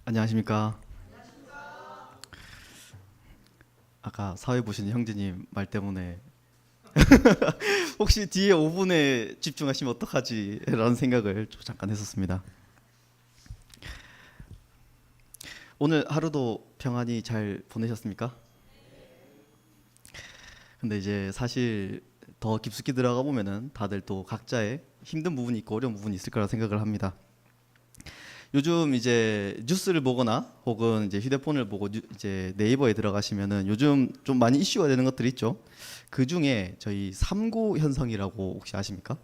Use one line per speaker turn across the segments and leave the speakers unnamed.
안녕하십니까. 아까 사회 보시는 형제님 말 때문에 혹시 뒤에 5분에 집중하시면 어떡하지? 라는 생각을 좀 잠깐 했었습니다. 오늘 하루도 평안히 잘 보내셨습니까? 근데 이제 사실 더 깊숙이 들어가 보면은 다들 또 각자의 힘든 부분이 있고 어려운 부분이 있을 거라 생각을 합니다. 요즘 이제 뉴스를 보거나 혹은 이제 휴대폰을 보고 이제 네이버에 들어가시면은 요즘 좀 많이 이슈가 되는 것들이 있죠. 그 중에 저희 삼고 현상이라고 혹시 아십니까?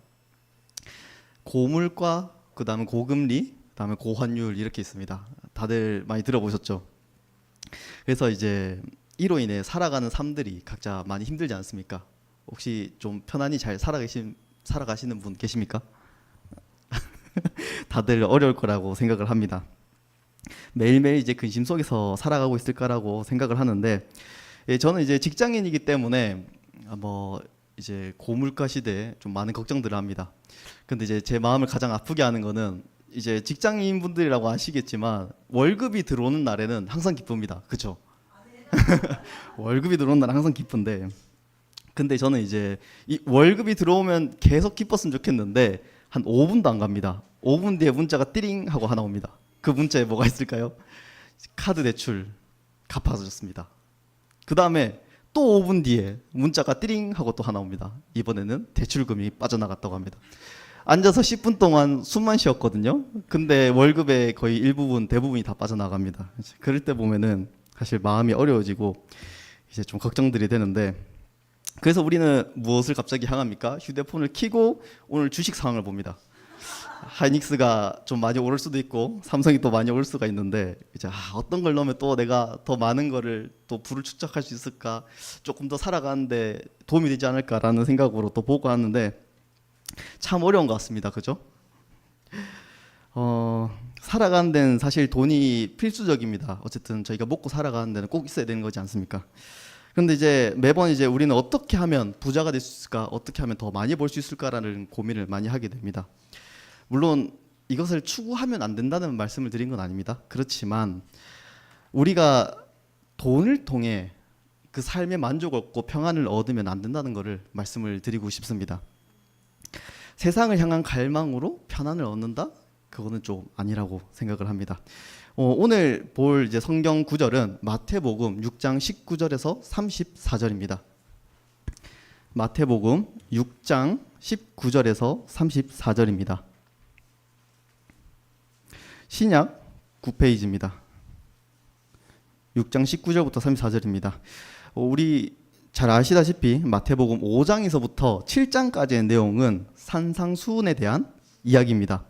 고물가, 그다음에 고금리, 그다음에 고환율 이렇게 있습니다. 다들 많이 들어보셨죠? 그래서 이제 이로 인해 살아가는 삶들이 각자 많이 힘들지 않습니까? 혹시 좀 편안히 잘 살아가시는 분 계십니까? 다들 어려울 거라고 생각을 합니다. 매일매일 이제 근심 속에서 살아가고 있을 거라고 생각을 하는데, 예, 저는 이제 직장인이기 때문에 뭐 이제 고물가 시대에 좀 많은 걱정들을 합니다. 근데 이제 제 마음을 가장 아프게 하는 거는 이제 직장인 분들이라고 아시겠지만 월급이 들어오는 날에는 항상 기쁩니다. 그쵸? 월급이 들어오는 날은 항상 기쁜데, 근데 저는 이제 이 월급이 들어오면 계속 기뻤으면 좋겠는데 한 5분도 안 갑니다. 5분 뒤에 문자가 띠링 하고 하나 옵니다. 그 문자에 뭐가 있을까요? 카드 대출 갚아줬습니다. 그 다음에 또 5분 뒤에 문자가 띠링 하고 또 하나 옵니다. 이번에는 대출금이 빠져나갔다고 합니다. 앉아서 10분 동안 숨만 쉬었거든요. 근데 월급의 거의 일부분, 대부분이 다 빠져나갑니다. 그럴 때 보면은 사실 마음이 어려워지고 이제 좀 걱정들이 되는데, 그래서 우리는 무엇을 갑자기 향합니까? 휴대폰을 켜고 오늘 주식 상황을 봅니다. 하이닉스가 좀 많이 오를 수도 있고 삼성이 또 많이 오를 수가 있는데, 이제 어떤 걸 넣으면 또 내가 더 많은 거를 또 부를 축적할 수 있을까, 조금 더 살아가는데 도움이 되지 않을까라는 생각으로 또 보고 하는데 참 어려운 것 같습니다. 그죠? 살아가는 데는 사실 돈이 필수적입니다. 어쨌든 저희가 먹고 살아가는 데는 꼭 있어야 되는 거지 않습니까? 그런데 이제 매번 이제 우리는 어떻게 하면 부자가 될 수 있을까, 어떻게 하면 더 많이 벌 수 있을까라는 고민을 많이 하게 됩니다. 물론 이것을 추구하면 안 된다는 말씀을 드린 건 아닙니다. 그렇지만 우리가 돈을 통해 그 삶의 만족을 얻고 평안을 얻으면 안 된다는 것을 말씀을 드리고 싶습니다. 세상을 향한 갈망으로 편안을 얻는다? 그거는 좀 아니라고 생각을 합니다. 오늘 볼 이제 성경 구절은 마태복음 6장 19절에서 34절입니다. 마태복음 6장 19절에서 34절입니다. 신약 9페이지입니다. 6장 19절부터 34절입니다. 우리 잘 아시다시피 마태복음 5장에서부터 7장까지의 내용은 산상수훈에 대한 이야기입니다.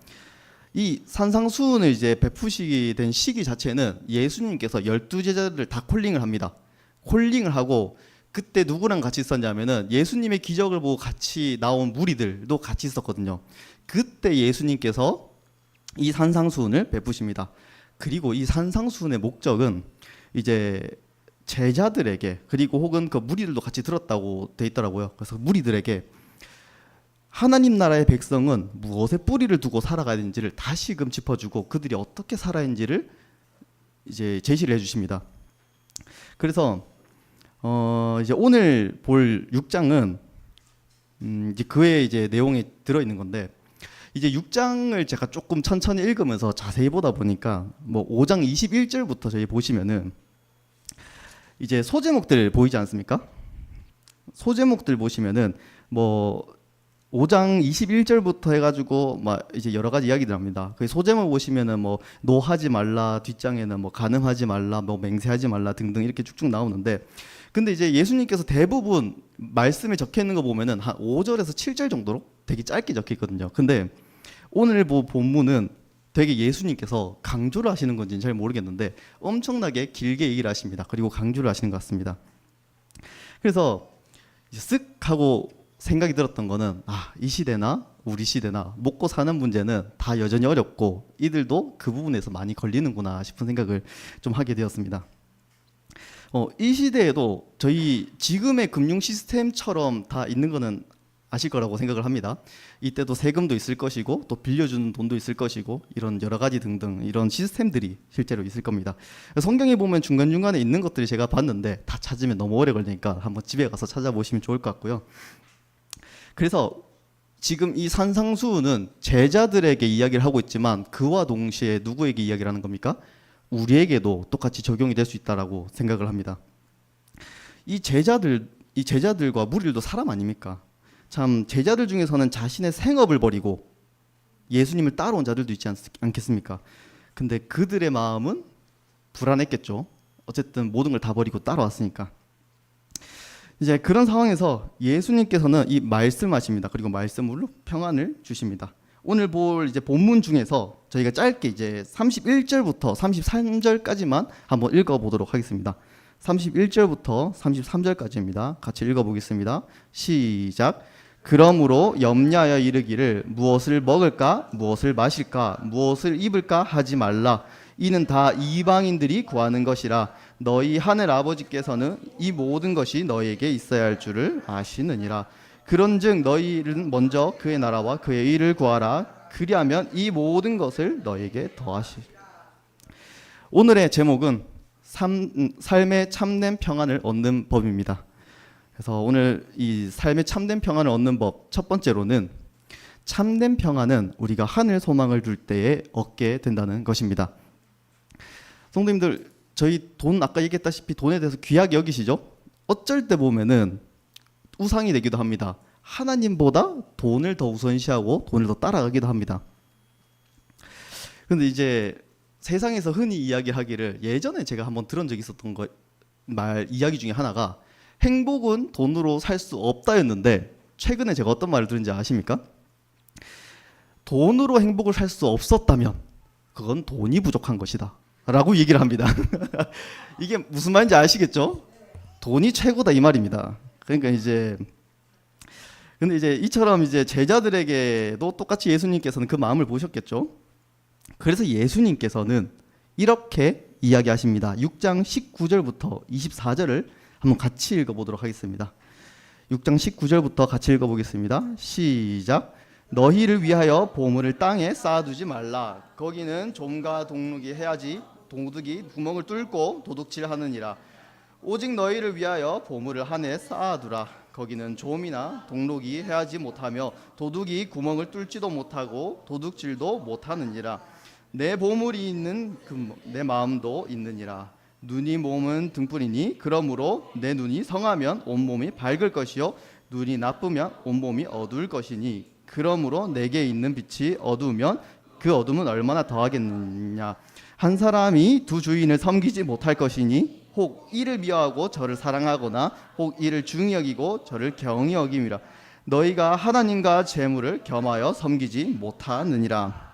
이 산상수훈을 이제 베푸시게 된 시기 자체는 예수님께서 12제자들을 다 콜링을 합니다. 콜링을 하고 그때 누구랑 같이 있었냐면은 예수님의 기적을 보고 같이 나온 무리들도 같이 있었거든요. 그때 예수님께서 이 산상수훈을 베푸십니다. 그리고 이 산상수훈의 목적은 이제 제자들에게, 그리고 혹은 그 무리들도 같이 들었다고 돼 있더라고요. 그래서 무리들에게 하나님 나라의 백성은 무엇에 뿌리를 두고 살아가야 되는지를 다시금 짚어주고 그들이 어떻게 살아야 하는지를 이제 제시를 해주십니다. 그래서 이제 오늘 볼 6장은 이제 그의 이제 내용이 들어 있는 건데, 이제 6장을 제가 조금 천천히 읽으면서 자세히 보다 보니까 뭐 5장 21절부터 저희 보시면은 이제 소제목들 보이지 않습니까? 소제목들 보시면은 뭐 5장 21절부터 해가지고 막 이제 여러 가지 이야기들 합니다. 그 소제목 보시면은 뭐 노하지 말라, 뒷장에는 뭐 간음하지 말라, 뭐 맹세하지 말라 등등 이렇게 쭉쭉 나오는데, 근데 이제 예수님께서 대부분 말씀에 적혀 있는 거 보면은 한 5절에서 7절 정도로 되게 짧게 적혀 있거든요. 근데 오늘 본문은 되게 예수님께서 강조를 하시는 건지는 잘 모르겠는데 엄청나게 길게 얘기를 하십니다. 그리고 강조를 하시는 것 같습니다. 그래서 쓱 하고 생각이 들었던 거는, 이 시대나 우리 시대나 먹고 사는 문제는 다 여전히 어렵고 이들도 그 부분에서 많이 걸리는구나 싶은 생각을 좀 하게 되었습니다. 이 시대에도 저희 지금의 금융 시스템처럼 다 있는 거는 아실 거라고 생각을 합니다. 이때도 세금도 있을 것이고 또 빌려주는 돈도 있을 것이고 이런 여러 가지 등등 이런 시스템들이 실제로 있을 겁니다. 성경에 보면 중간중간에 있는 것들이 제가 봤는데 다 찾으면 너무 오래 걸리니까 한번 집에 가서 찾아보시면 좋을 것 같고요. 그래서 지금 이 산상수훈은 제자들에게 이야기를 하고 있지만 그와 동시에 누구에게 이야기를 하는 겁니까? 우리에게도 똑같이 적용이 될 수 있다라고 생각을 합니다. 이 제자들과 무리들도 사람 아닙니까? 참 제자들 중에서는 자신의 생업을 버리고 예수님을 따라온 자들도 있지 않겠습니까? 근데 그들의 마음은 불안했겠죠. 어쨌든 모든 걸 다 버리고 따라왔으니까. 이제 그런 상황에서 예수님께서는 이 말씀하십니다. 그리고 말씀으로 평안을 주십니다. 오늘 볼 이제 본문 중에서 저희가 짧게 이제 31절부터 33절까지만 한번 읽어보도록 하겠습니다. 31절부터 33절까지입니다. 같이 읽어보겠습니다. 시작. 그러므로 염려하여 이르기를 무엇을 먹을까 무엇을 마실까 무엇을 입을까 하지 말라. 이는 다 이방인들이 구하는 것이라. 너희 하늘 아버지께서는 이 모든 것이 너희에게 있어야 할 줄을 아시느니라. 그런즉 너희는 먼저 그의 나라와 그의 의를 구하라. 그리하면 이 모든 것을 너희에게 더하시리라. 오늘의 제목은 삶의 참된 평안을 얻는 법입니다. 그래서 오늘 이 삶의 참된 평안을 얻는 법 첫 번째로는 참된 평안은 우리가 하늘 소망을 둘 때에 얻게 된다는 것입니다. 성도님들, 저희 돈 아까 얘기했다시피 돈에 대해서 귀하게 여기시죠? 어쩔 때 보면은 우상이 되기도 합니다. 하나님보다 돈을 더 우선시하고 돈을 더 따라가기도 합니다. 근데 이제 세상에서 흔히 이야기하기를 예전에 제가 한번 들은 적이 있었던 이야기 중에 하나가 행복은 돈으로 살 수 없다였는데 최근에 제가 어떤 말을 들은지 아십니까? 돈으로 행복을 살 수 없었다면 그건 돈이 부족한 것이다 라고 얘기를 합니다. 이게 무슨 말인지 아시겠죠? 돈이 최고다 이 말입니다. 그러니까 근데 이제 이처럼 이제 제자들에게도 똑같이 예수님께서는 그 마음을 보셨겠죠? 그래서 예수님께서는 이렇게 이야기하십니다. 6장 19절부터 24절을 한번 같이 읽어보도록 하겠습니다. 6장 19절부터 같이 읽어보겠습니다. 시작. 너희를 위하여 보물을 땅에 쌓아두지 말라. 거기는 좀과 동룩이 해야지 도둑이 구멍을 뚫고 도둑질하느니라. 오직 너희를 위하여 보물을 하늘에 쌓아두라. 거기는 좀이나 동룩이 해하지 못하며 도둑이 구멍을 뚫지도 못하고 도둑질도 못하느니라. 내 보물이 있는 내 마음도 있느니라. 눈이 몸은 등불이니 그러므로 내 눈이 성하면 온몸이 밝을 것이요 눈이 나쁘면 온몸이 어두울 것이니 그러므로 내게 있는 빛이 어두우면 그 어둠은 얼마나 더하겠느냐. 한 사람이 두 주인을 섬기지 못할 것이니 혹 이를 미워하고 저를 사랑하거나 혹 이를 중히 여기고 저를 경히 여김이라. 너희가 하나님과 재물을 겸하여 섬기지 못하느니라.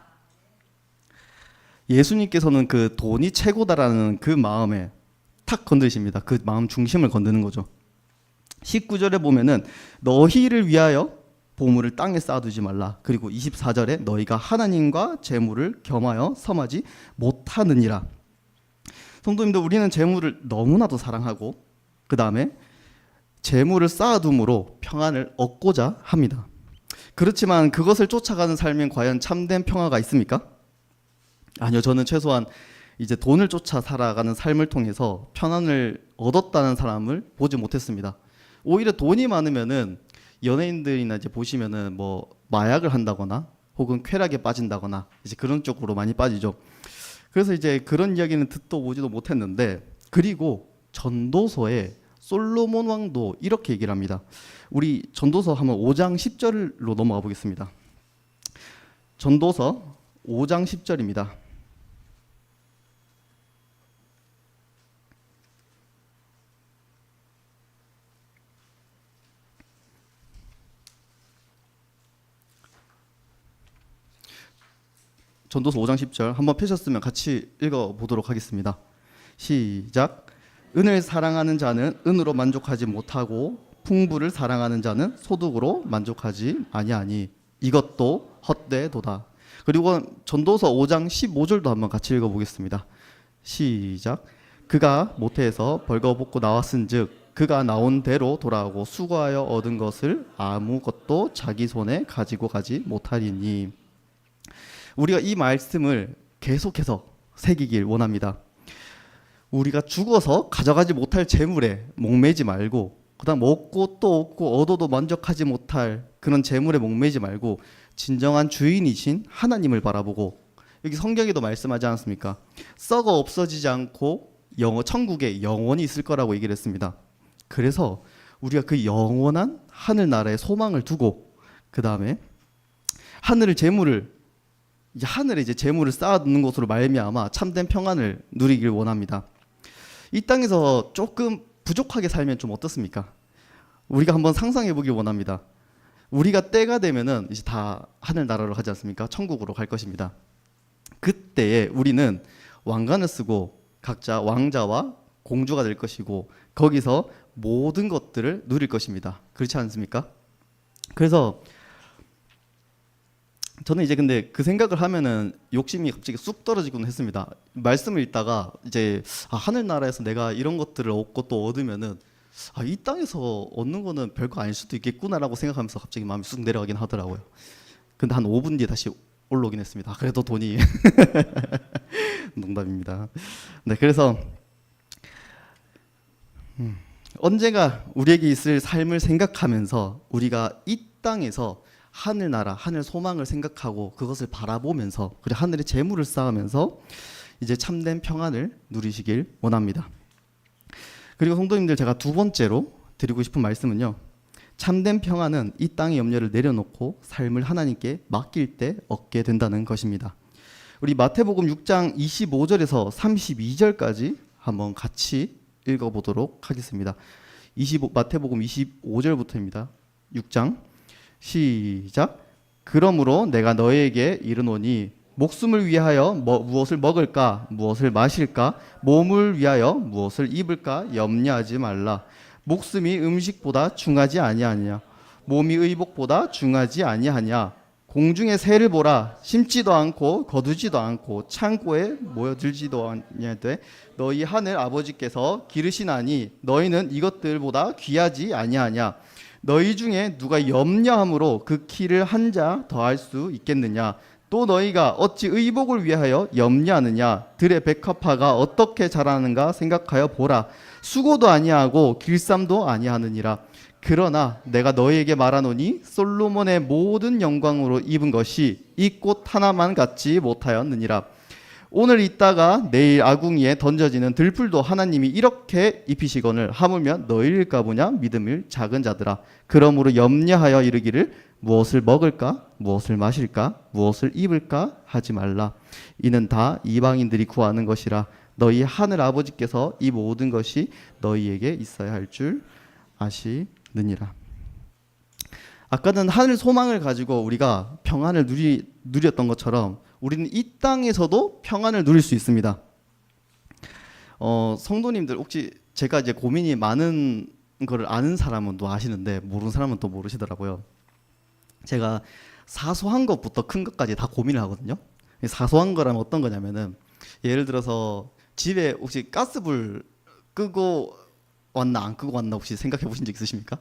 예수님께서는 그 돈이 최고다라는 그 마음에 탁 건드십니다. 그 마음 중심을 건드는 거죠. 19절에 보면은 너희를 위하여 보물을 땅에 쌓아두지 말라. 그리고 24절에 너희가 하나님과 재물을 겸하여 섬하지 못하느니라. 성도님들, 우리는 재물을 너무나도 사랑하고 그 다음에 재물을 쌓아둠으로 평안을 얻고자 합니다. 그렇지만 그것을 쫓아가는 삶엔 과연 참된 평화가 있습니까? 아니요. 저는 최소한 이제 돈을 쫓아 살아가는 삶을 통해서 편안을 얻었다는 사람을 보지 못했습니다. 오히려 돈이 많으면은 연예인들이나 이제 보시면은 뭐 마약을 한다거나 혹은 쾌락에 빠진다거나 이제 그런 쪽으로 많이 빠지죠. 그래서 이제 그런 이야기는 듣도 보지도 못했는데, 그리고 전도서에 솔로몬 왕도 이렇게 얘기를 합니다. 우리 전도서 한번 5장 10절로 넘어가 보겠습니다. 전도서 5장 10절입니다. 전도서 5장 10절 한번 펴셨으면 같이 읽어보도록 하겠습니다. 시작. 은을 사랑하는 자는 은으로 만족하지 못하고 풍부를 사랑하는 자는 소득으로 만족하지 아니하니 이것도 헛되도다. 그리고 전도서 5장 15절도 한번 같이 읽어보겠습니다. 시작. 그가 모태에서 벌거벗고 나왔은즉 그가 나온 대로 돌아오고 수고하여 얻은 것을 아무것도 자기 손에 가지고 가지 못하리니. 우리가 이 말씀을 계속해서 새기길 원합니다. 우리가 죽어서 가져가지 못할 재물에 목매지 말고, 그다음 얻고 또 얻고 얻어도 만족하지 못할 그런 재물에 목매지 말고 진정한 주인이신 하나님을 바라보고, 여기 성경에도 말씀하지 않았습니까? 썩어 없어지지 않고 천국에 영원히 있을 거라고 얘기를 했습니다. 그래서 우리가 그 영원한 하늘나라의 소망을 두고, 그 다음에 하늘에 이제 재물을 쌓아두는 것으로 말미암아 참된 평안을 누리길 원합니다. 이 땅에서 조금 부족하게 살면 좀 어떻습니까? 우리가 한번 상상해 보길 원합니다. 우리가 때가 되면은 이제 다 하늘나라로 가지 않습니까? 천국으로 갈 것입니다. 그때에 우리는 왕관을 쓰고 각자 왕자와 공주가 될 것이고, 거기서 모든 것들을 누릴 것입니다. 그렇지 않습니까? 그래서 저는 이제 근데 그 생각을 하면은 욕심이 갑자기 쑥 떨어지곤 했습니다. 말씀을 읽다가 이제 하늘나라에서 내가 이런 것들을 얻고 또 얻으면은 이 땅에서 얻는 거는 별거 아닐 수도 있겠구나라고 생각하면서 갑자기 마음이 쑥 내려가긴 하더라고요. 근데 한 5분 뒤에 다시 올라오긴 했습니다. 그래도 돈이 농담입니다. 네, 그래서 언젠가 우리에게 있을 삶을 생각하면서 우리가 이 땅에서 하늘나라, 하늘 소망을 생각하고 그것을 바라보면서, 그리고 하늘의 재물을 쌓으면서 이제 참된 평안을 누리시길 원합니다. 그리고 성도님들, 제가 두 번째로 드리고 싶은 말씀은요, 참된 평안은 이 땅의 염려를 내려놓고 삶을 하나님께 맡길 때 얻게 된다는 것입니다. 우리 마태복음 6장 25절에서 32절까지 한번 같이 읽어보도록 하겠습니다. 마태복음 25절부터입니다. 6장 시작. 그러므로 내가 너에게 이르노니 목숨을 위하여 무엇을 먹을까, 무엇을 마실까, 몸을 위하여 무엇을 입을까 염려하지 말라. 목숨이 음식보다 중하지 아니하냐, 몸이 의복보다 중하지 아니하냐. 공중의 새를 보라. 심지도 않고 거두지도 않고 창고에 모여들지도 아니하되 너희 하늘 아버지께서 기르시나니 너희는 이것들보다 귀하지 아니하냐. 너희 중에 누가 염려함으로 그 키를 한 자 더할 수 있겠느냐. 또 너희가 어찌 의복을 위하여 염려하느냐. 들의 백합화가 어떻게 자라는가 생각하여 보라. 수고도 아니하고 길쌈도 아니하느니라. 그러나 내가 너희에게 말하노니 솔로몬의 모든 영광으로 입은 것이 이 꽃 하나만 갖지 못하였느니라. 오늘 있다가 내일 아궁이에 던져지는 들풀도 하나님이 이렇게 입히시거늘 하물며 너희일까 보냐. 믿음을 작은 자들아. 그러므로 염려하여 이르기를 무엇을 먹을까, 무엇을 마실까, 무엇을 입을까 하지 말라. 이는 다 이방인들이 구하는 것이라. 너희 하늘 아버지께서 이 모든 것이 너희에게 있어야 할 줄 아시느니라. 아까는 하늘 소망을 가지고 우리가 평안을 누렸던 것처럼 우리는 이 땅에서도 평안을 누릴 수 있습니다. 성도님들, 혹시 제가 이제 고민이 많은 거를 아는 사람은 또 아시는데 모르는 사람은 또 모르시더라고요. 제가 사소한 것부터 큰 것까지 다 고민을 하거든요. 사소한 거라면 어떤 거냐면은, 예를 들어서 집에 혹시 가스불 끄고 왔나 안 끄고 왔나 혹시 생각해 보신 적 있으십니까?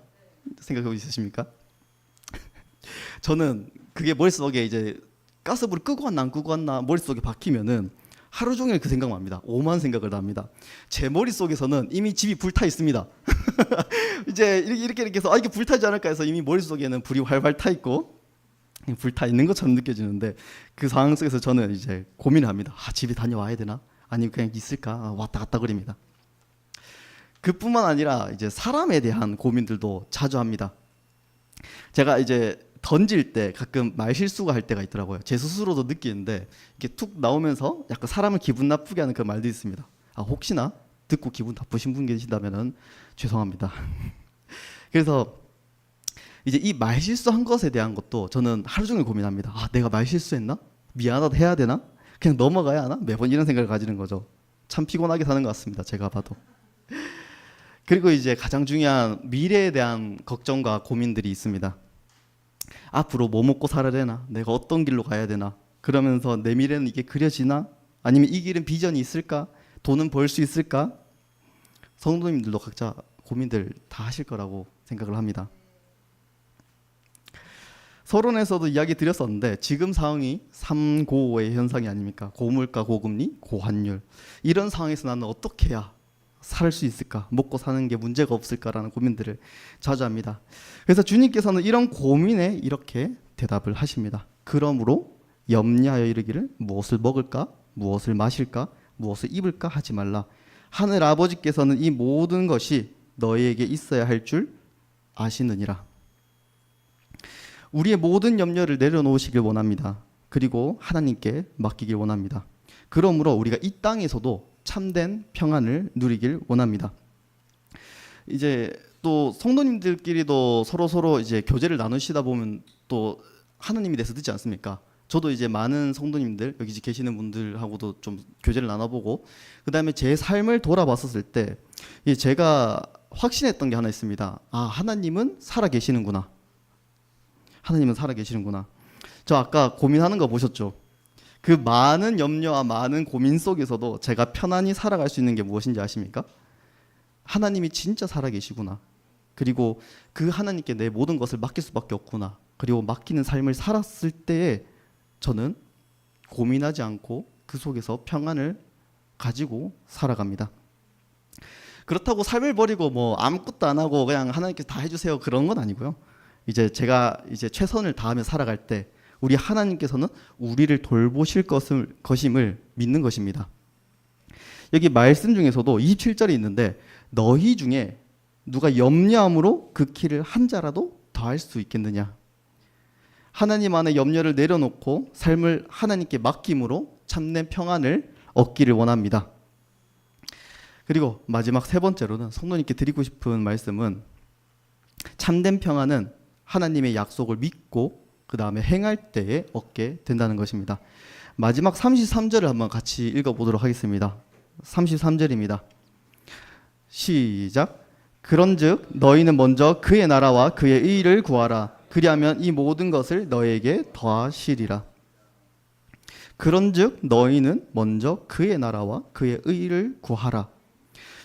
생각해 보신 적 있으십니까? 저는 그게 머릿속에 이제 가스불을 끄고 왔나 안 끄고 왔나 머릿속에 박히면은 하루 종일 그 생각만 합니다. 오만 생각을 다 합니다. 제 머릿속에서는 이미 집이 불타 있습니다. 이제 이렇게 해서 이게 불타지 않을까 해서 이미 머릿속에는 불이 활활 타 있고 불타 있는 것처럼 느껴지는데, 그 상황 속에서 저는 이제 고민을 합니다. 집에 다녀와야 되나? 아니면 그냥 있을까? 왔다 갔다 그립니다. 그뿐만 아니라 이제 사람에 대한 고민들도 자주 합니다. 제가 이제 던질 때 가끔 말 실수가 할 때가 있더라고요. 제 스스로도 느끼는데 이렇게 툭 나오면서 약간 사람을 기분 나쁘게 하는 그런 말도 있습니다. 혹시나 듣고 기분 나쁘신 분 계신다면은 죄송합니다. 그래서 이제 이 말 실수한 것에 대한 것도 저는 하루 종일 고민합니다. 내가 말 실수했나? 미안하다 해야 되나? 그냥 넘어가야 하나? 매번 이런 생각을 가지는 거죠. 참 피곤하게 사는 것 같습니다. 제가 봐도. 그리고 이제 가장 중요한 미래에 대한 걱정과 고민들이 있습니다. 앞으로 뭐 먹고 살아야 되나? 내가 어떤 길로 가야 되나? 그러면서 내 미래는 이게 그려지나? 아니면 이 길은 비전이 있을까? 돈은 벌 수 있을까? 성도님들도 각자 고민들 다 하실 거라고 생각을 합니다. 서론에서도 이야기 드렸었는데 지금 상황이 3고의 현상이 아닙니까? 고물가, 고금리, 고환율. 이런 상황에서 나는 어떻게 해야 살 수 있을까? 먹고 사는 게 문제가 없을까라는 고민들을 자주 합니다. 그래서 주님께서는 이런 고민에 이렇게 대답을 하십니다. 그러므로 염려하여 이르기를 무엇을 먹을까? 무엇을 마실까? 무엇을 입을까? 하지 말라. 하늘 아버지께서는 이 모든 것이 너희에게 있어야 할 줄 아시느니라. 우리의 모든 염려를 내려놓으시길 원합니다. 그리고 하나님께 맡기길 원합니다. 그러므로 우리가 이 땅에서도 참된 평안을 누리길 원합니다. 이제 또 성도님들끼리도 서로 이제 교제를 나누시다 보면 또 하나님에 대해서 듣지 않습니까? 저도 이제 많은 성도님들 여기 계시는 분들하고도 좀 교제를 나눠보고 그다음에 제 삶을 돌아봤었을 때 제가 확신했던 게 하나 있습니다. 아, 하나님은 살아 계시는구나. 하나님은 살아 계시는구나. 저 아까 고민하는 거 보셨죠? 그 많은 염려와 많은 고민 속에서도 제가 편안히 살아갈 수 있는 게 무엇인지 아십니까? 하나님이 진짜 살아 계시구나. 그리고 그 하나님께 내 모든 것을 맡길 수밖에 없구나. 그리고 맡기는 삶을 살았을 때에 저는 고민하지 않고 그 속에서 평안을 가지고 살아갑니다. 그렇다고 삶을 버리고 뭐 아무것도 안 하고 그냥 하나님께서 다 해주세요 그런 건 아니고요. 이제 제가 이제 최선을 다하며 살아갈 때 우리 하나님께서는 우리를 돌보실 것임을 믿는 것입니다. 여기 말씀 중에서도 27절이 있는데 너희 중에 누가 염려함으로 그 키를 한 자라도 더할 수 있겠느냐. 하나님 안에 염려를 내려놓고 삶을 하나님께 맡김으로 참된 평안을 얻기를 원합니다. 그리고 마지막 세 번째로는 성도님께 드리고 싶은 말씀은 참된 평안은 하나님의 약속을 믿고 그 다음에 행할 때에 얻게 된다는 것입니다. 마지막 33절을 한번 같이 읽어보도록 하겠습니다. 33절입니다. 시작. 그런즉 너희는 먼저 그의 나라와 그의 의를 구하라. 그리하면 이 모든 것을 너희에게 더하시리라. 그런즉 너희는 먼저 그의 나라와 그의 의를 구하라.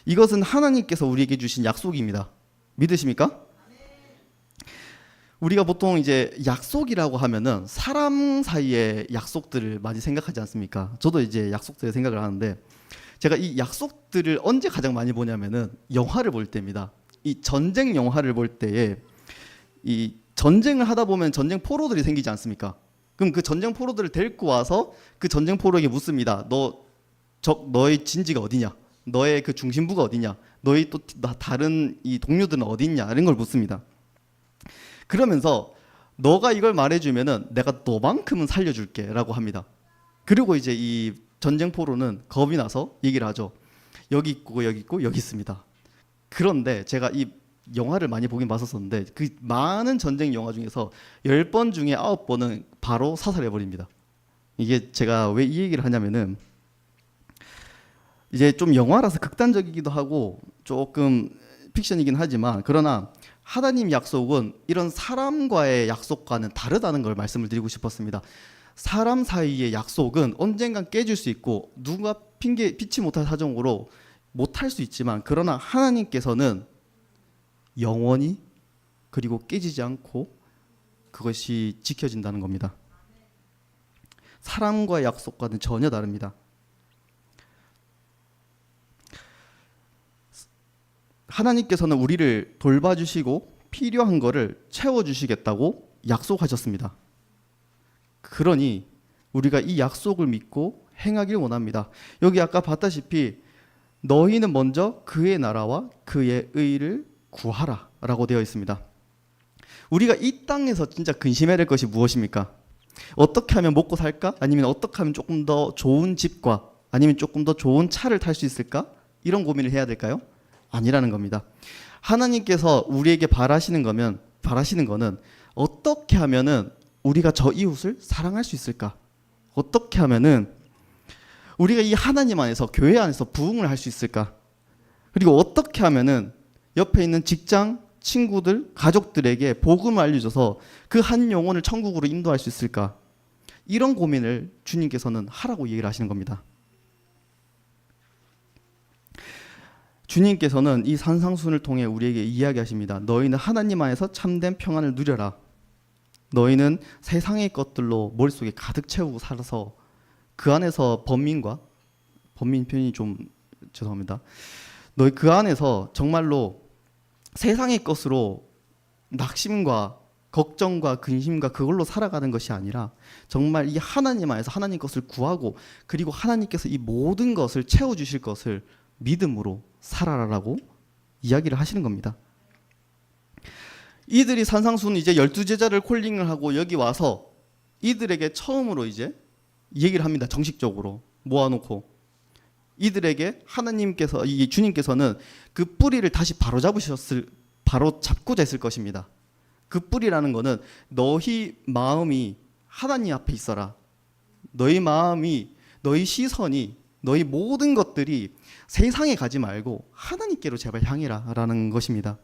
이것은 하나님께서 우리에게 주신 약속입니다. 믿으십니까? 우리가 보통 이제 약속이라고 하면은 사람 사이의 약속들을 많이 생각하지 않습니까? 저도 이제 약속들을 생각을 하는데 제가 이 약속들을 언제 가장 많이 보냐면은 영화를 볼 때입니다. 이 전쟁 영화를 볼 때에 이 전쟁을 하다 보면 전쟁 포로들이 생기지 않습니까? 그럼 그 전쟁 포로들을 데리고 와서 그 전쟁 포로에게 묻습니다. 너의 진지가 어디냐? 너의 그 중심부가 어디냐? 너의 또 다른 이 동료들은 어디 있냐? 이런 걸 묻습니다. 그러면서 너가 이걸 말해주면은 내가 너만큼은 살려줄게라고 합니다. 그리고 이제 이 전쟁 포로는 겁이 나서 얘기를 하죠. 여기 있고 여기 있고 여기 있습니다. 그런데 제가 이 영화를 많이 보긴 봤었는데 그 많은 전쟁 영화 중에서 10번 중에 9번은 바로 사살해버립니다. 이게 제가 왜 이 얘기를 하냐면은 이제 좀 영화라서 극단적이기도 하고 조금 픽션이긴 하지만 그러나 하나님 약속은 이런 사람과의 약속과는 다르다는 걸 말씀을 드리고 싶었습니다. 사람 사이의 약속은 언젠간 깨질 수 있고 누가 피치 못할 사정으로 못할 수 있지만 그러나 하나님께서는 영원히 그리고 깨지지 않고 그것이 지켜진다는 겁니다. 사람과의 약속과는 전혀 다릅니다. 하나님께서는 우리를 돌봐주시고 필요한 것을 채워주시겠다고 약속하셨습니다. 그러니 우리가 이 약속을 믿고 행하길 원합니다. 여기 아까 봤다시피 너희는 먼저 그의 나라와 그의 의를 구하라 라고 되어 있습니다. 우리가 이 땅에서 진짜 근심해야 될 것이 무엇입니까? 어떻게 하면 먹고 살까? 아니면 어떻게 하면 조금 더 좋은 집과 아니면 조금 더 좋은 차를 탈 수 있을까? 이런 고민을 해야 될까요? 아니라는 겁니다. 하나님께서 우리에게 바라시는 거는 어떻게 하면은 우리가 저 이웃을 사랑할 수 있을까? 어떻게 하면은 우리가 이 하나님 안에서 교회 안에서 부흥을 할 수 있을까? 그리고 어떻게 하면은 옆에 있는 직장, 친구들, 가족들에게 복음을 알려줘서 그 한 영혼을 천국으로 인도할 수 있을까? 이런 고민을 주님께서는 하라고 얘기를 하시는 겁니다. 주님께서는 이 산상순을 통해 우리에게 이야기하십니다. 너희는 하나님 안에서 참된 평안을 누려라. 너희는 세상의 것들로 머릿속에 가득 채우고 살아서 그 안에서 범민 표현이 좀 죄송합니다. 너희 그 안에서 정말로 세상의 것으로 낙심과 걱정과 근심과 그걸로 살아가는 것이 아니라 정말 이 하나님 안에서 하나님 것을 구하고 그리고 하나님께서 이 모든 것을 채워주실 것을 믿음으로 살아라라고 이야기를 하시는 겁니다. 이들이 산상수는 이제 12제자를 콜링을 하고 여기 와서 이들에게 처음으로 이제 얘기를 합니다. 정식적으로 모아놓고 이들에게 하나님께서 이 주님께서는 그 뿌리를 다시 바로 잡고자 했을 것입니다. 그 뿌리라는 거는 너희 마음이 하나님 앞에 있어라. 너희 마음이 너희 시선이 너희 모든 것들이 세상에 가지 말고 하나님께로 제발 향해라라는 것입니다.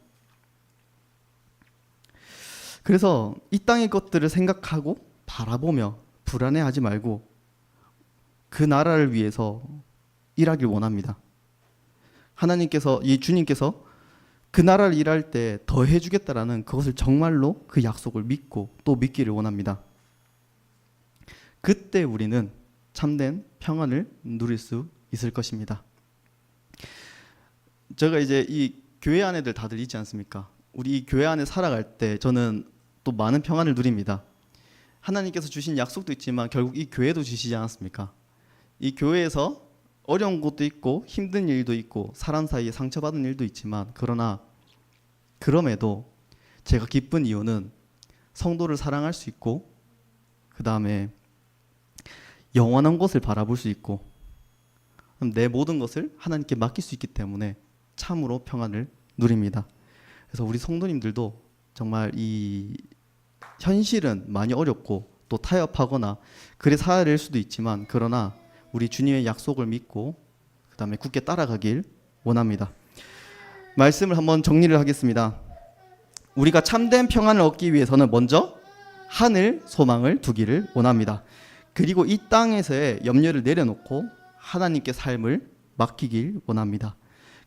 그래서 이 땅의 것들을 생각하고 바라보며 불안해하지 말고 그 나라를 위해서 일하길 원합니다. 하나님께서 이 주님께서 그 나라를 일할 때 더 해주겠다라는 그것을 정말로 그 약속을 믿고 또 믿기를 원합니다. 그때 우리는 참된 평안을 누릴 수 있을 것입니다. 제가 이제 이 교회 안에들 다들 있지 않습니까? 우리 이 교회 안에 살아갈 때 저는 또 많은 평안을 누립니다. 하나님께서 주신 약속도 있지만 결국 이 교회도 주시지 않았습니까? 이 교회에서 어려운 것도 있고 힘든 일도 있고 사람 사이에 상처받은 일도 있지만 그러나 그럼에도 제가 기쁜 이유는 성도를 사랑할 수 있고 그 다음에 영원한 것을 바라볼 수 있고 내 모든 것을 하나님께 맡길 수 있기 때문에 참으로 평안을 누립니다. 그래서 우리 성도님들도 정말 이 현실은 많이 어렵고 또 타협하거나 그래 살아야 될 수도 있지만 그러나 우리 주님의 약속을 믿고 그 다음에 굳게 따라가길 원합니다. 말씀을 한번 정리를 하겠습니다. 우리가 참된 평안을 얻기 위해서는 먼저 하늘 소망을 두기를 원합니다. 그리고 이 땅에서의 염려를 내려놓고 하나님께 삶을 맡기길 원합니다.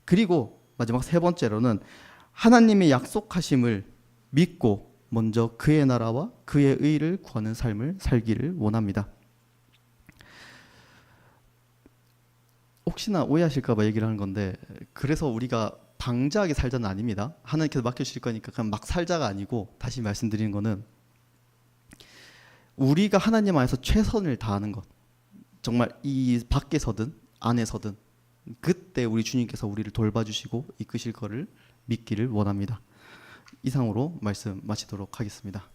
그리고 마지막 세 번째로는 하나님의 약속하심을 믿고 먼저 그의 나라와 그의 의를 구하는 삶을 살기를 원합니다. 혹시나 오해하실까 봐 얘기를 하는 건데 그래서 우리가 방자하게 살자는 아닙니다. 하나님께서 맡겨주실 거니까 그냥 막 살자가 아니고 다시 말씀드리는 거는 우리가 하나님 안에서 최선을 다하는 것 정말 이 밖에서든 안에서든 그때 우리 주님께서 우리를 돌봐주시고 이끄실 거를 믿기를 원합니다. 이상으로 말씀 마치도록 하겠습니다.